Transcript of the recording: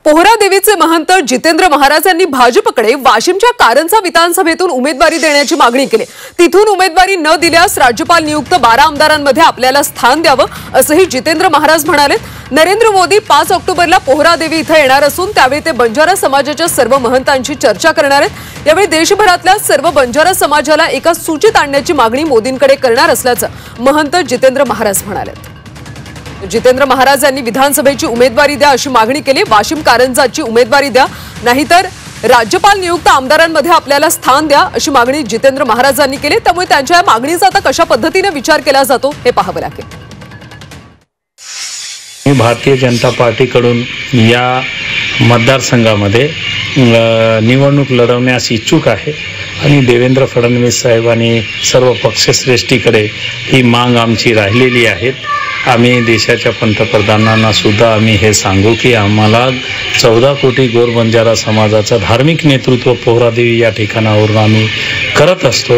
पोहरा देवीचे महंत जितेंद्र महाराज यांनी भाजपकडे वाशिमच्या कारंजा विधानसभेतून उमेदवारी देण्याची मागणी केली। तिथून उमेदवारी न दिल्यास राज्यपाल नियुक्त 12 आमदारांमध्ये आपल्याला स्थान द्यावं असंही जितेंद्र महाराज म्हणाले। नरेंद्र मोदी 5 ऑक्टोबरला पोहरा देवी इथे येणार असून त्यावेळी ते बंजारा समाजाच्या सर्व महंतांची चर्चा करणार आहेत। यावेळी देशभरातल्या सर्व बंजारा समाजाला एका सूचीत आणण्याची मागणी मोदींकडे करणार असल्याचं महंत जितेंद्र महाराज म्हणाले। जितेंद्र महाराज यांनी विधानसभेची उमेदवारी द्या अशी मागणी केली। वाशिम कारंजाची उमेदवारी द्या, नाहीतर राज्यपाल नियुक्त आमदारांमध्ये आपल्याला स्थान द्या अशी मागणी जितेंद्र महाराजांनी केली। त्यामुळे त्यांच्या मागणीचा आता कशा पद्धतीने विचार केला जातो हे पाहावं लागेल। मी भारतीय जनता पार्टीकडून या मतदारसंघामध्ये निवडणूक लढवण्यास इच्छुक आहे आणि देवेंद्र फडणवीस साहेबांनी सर्व पक्षश्रेष्ठीकडे ही मांग आमची राहिलेली आहे। आम्ही देशाच्या पंतप्रधानांना सुद्धा आम्ही हे सांगू की आम्हाला 14 कोटी गोर बंजारा समाजाचं धार्मिक नेतृत्व पोहरा देवी या ठिकाणावरून आम्ही करत असतो।